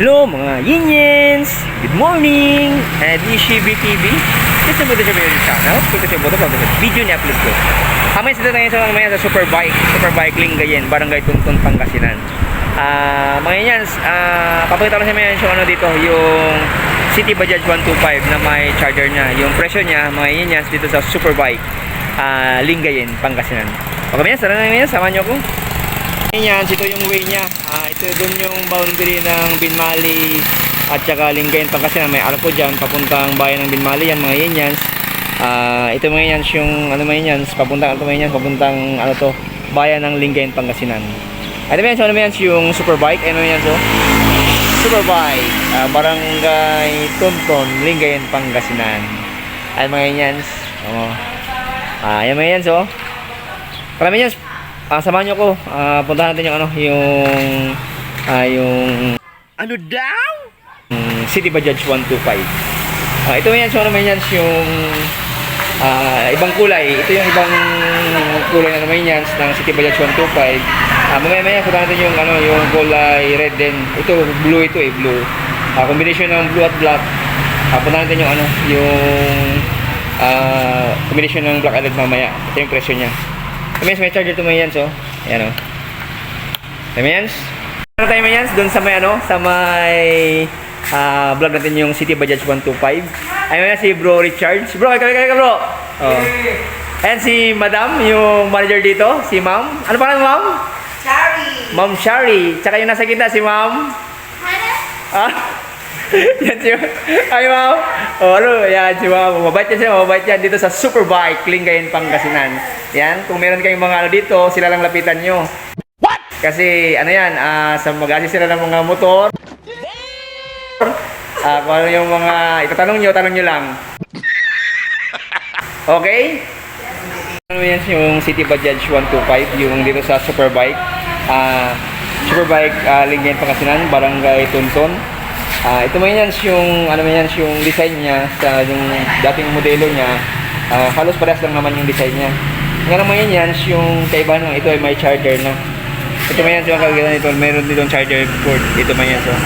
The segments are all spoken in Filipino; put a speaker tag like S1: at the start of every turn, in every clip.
S1: Hello mga Yinyens! Good morning! And this is BTV. This is the video channel. Kung kasi boto pag video ni upload ko. Amay sa tayo sa Superbike Lingayen, Barangay Tuntun, Pangasinan. Mga Yinyens, papakita ko sa mga yung ano dito, yung City Bajaj 125 na may charger niya. Yung presyo niya, mga Yinyens, dito sa Superbike Lingayen, Pangasinan. Okay mga Yinyens, tara na mga Yinyens, samahan niyo ako. Yan, ito yung way niya. Ito dun yung boundary ng Binmali at saka Lingayen, Pangasinan. May arko dyan, papuntang bayan ng Binmali yan, mga Yinyens. Ito mga Yinyens, yung ano mga Yinyens, papuntang ano to, bayan ng Lingayen, Pangasinan. Ito mga Yinyens, ano mga Yinyens, yung Superbike. Ano mga Yinyens, oh? Superbike, Barangay Tuntun, Lingayen, Pangasinan. Ay mga Yinyens, yan mga Yinyens, oh. Para mga Yinyens, samahan nyo ko. Puntahan natin yung ano, yung ano daw? City Bajaj 125. Ito yan, so ano man yan, yung ibang kulay. Ito yung ibang kulay na naman yan ng City Bajaj 125. Mamaya puntahan natin yung ano, yung kulay red din. Ito blue, ito blue. Combination ng blue at black. Puntahan natin yung ano, yung combination ng black at red mamaya. Ito yung presyo niya. May charger to mga Yinyens, oh. Ayan, oh. Mga Yinyens. Ano tayo mga Yinyens? Doon sa may ano, sa may vlog natin yung City Bajaj 125. Ayun si Bro Richard. Bro, ikaw bro. Oh. Ayan si Madam, yung manager dito, si Ma'am. Ano pangalan mo, Ma'am?
S2: Shari.
S1: Ma'am Shari. Tsaka yung nasa gitna si Ma'am. Yan si ay Ma'am. Oh, ano? Yan si Ma'am. Mabait yan dito sa Superbike Lingayen, Pangasinan. Yan, kung meron kayong mga ano dito, sila lang lapitan nyo. What? Kasi ano yan, sa mag-assist sila ng mga motor. Kung ano yung mga itatanong nyo lang. Okay? Ano yan yung City Bajaj 125, yung dito sa Superbike. Superbike Lingayen, Pangasinan, Barangay Tuntun. Ito mo yan yung ano yan yung design niya sa yung dating modelo niya. Halos parehas lang naman yung design niya. Ngayon naman yan yung kaibahan ng ito ay may charger na. Ito man yan yung kagaya nito, meron ditong charger port. Ito man yan so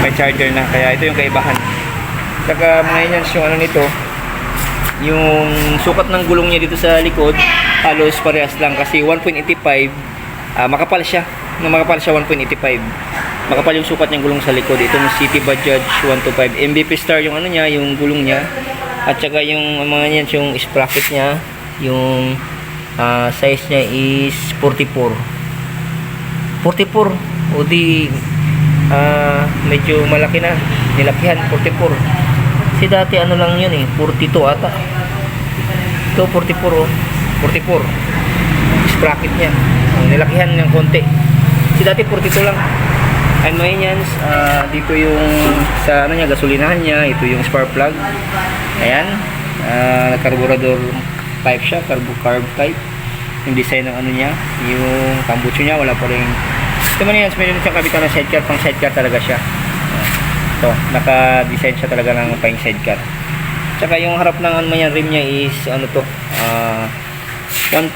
S1: may charger na, kaya ito yung kaibahan. Saka mga yan yung ano nito, yung sukat ng gulong niya dito sa likod halos parehas lang kasi 1.85 makapal siya. Makapal siya 1.85. Makapal yung sukat ng gulong sa likod. Itong City Bajaj 125 MVP Star yung ano niya, yung gulong niya. At saka yung mga yan, yung sprocket niya, yung size niya is 44. 44. O di medyo malaki na. Nilakihan 44. Kasi dati ano lang yun 42 ata. Ito 44 oh. 44. Sprocket niya. Nilakihan ng konti. Kasi dati 42 lang. And mga Yinyens, dito yung sa ano niya, gasolinahan niya, ito yung spark plug. Ayan, carburetor type siya, carb type. Yung design ng ano niya, yung tambucho niya, wala pa rin. Ito mga Yinyens, meron siyang kabitan na sidecar, pang sidecar talaga siya. Ito, naka-design siya talaga ng pang sidecar. Tsaka yung harap ng ano niya, rim niya is ano to, 1.6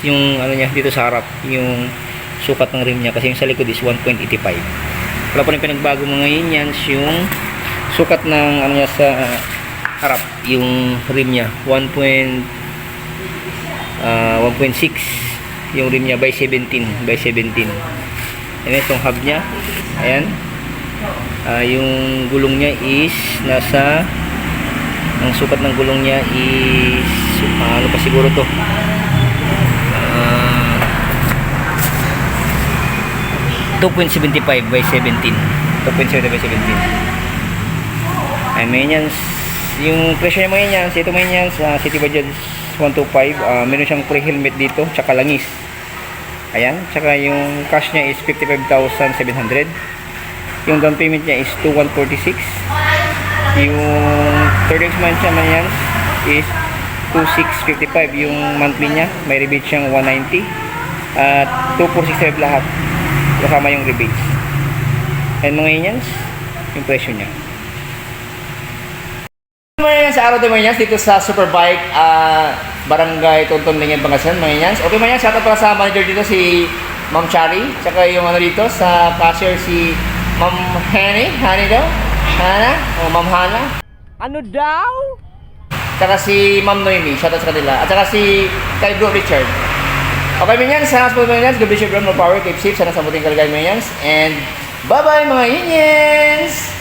S1: yung ano niya dito sa harap, yung sukat ng rim niya kasi yung sa likod is 1.85. Wala pa rin pinagbago mga Yinyens yung sukat ng ano niya sa harap, yung rim niya 1.6 yung rim niya by 17. Ayan itong hub niya. Ayan. Yung gulong niya is nasa ang sukat ng gulong niya is ano pa siguro to 2.75 by 17. 2.75 by 17. Ay, may Yinyens. Yung presyo niya mga Yinyens, ito mga Yinyens, City Bajaj 125, meron siyang pre-helmet dito, tsaka langis. Ayan, tsaka yung cash niya is 55,700. Yung down payment niya is 2,146. Yung third month niya mga Yinyens is 2,655 yung monthly niya. May rebate siyang 190. At 2,465 lahat. Kasama yung rebates. And mga Yinyens, yung presyo niya. Sa araw din mga Yinyens, dito sa Superbike Barangay Tuntun, Lingayen, Pangasinan mga Yinyens. Okay mga Yinyens, shoutout para sa manager dito si Ma'am Chari, tsaka yung ano dito sa cashier si Ma'am Hani daw? Hana? O Ma'am Hana? Ano daw? Tsaka si Ma'am Noemi, shoutout sa kanila. At tsaka si kay Bro Richard. Okay, Minions, sana sa Minions, God bless you, bro, more power, keep safe, sana sa buting kalagay, Minions, and bye-bye, mga Minions!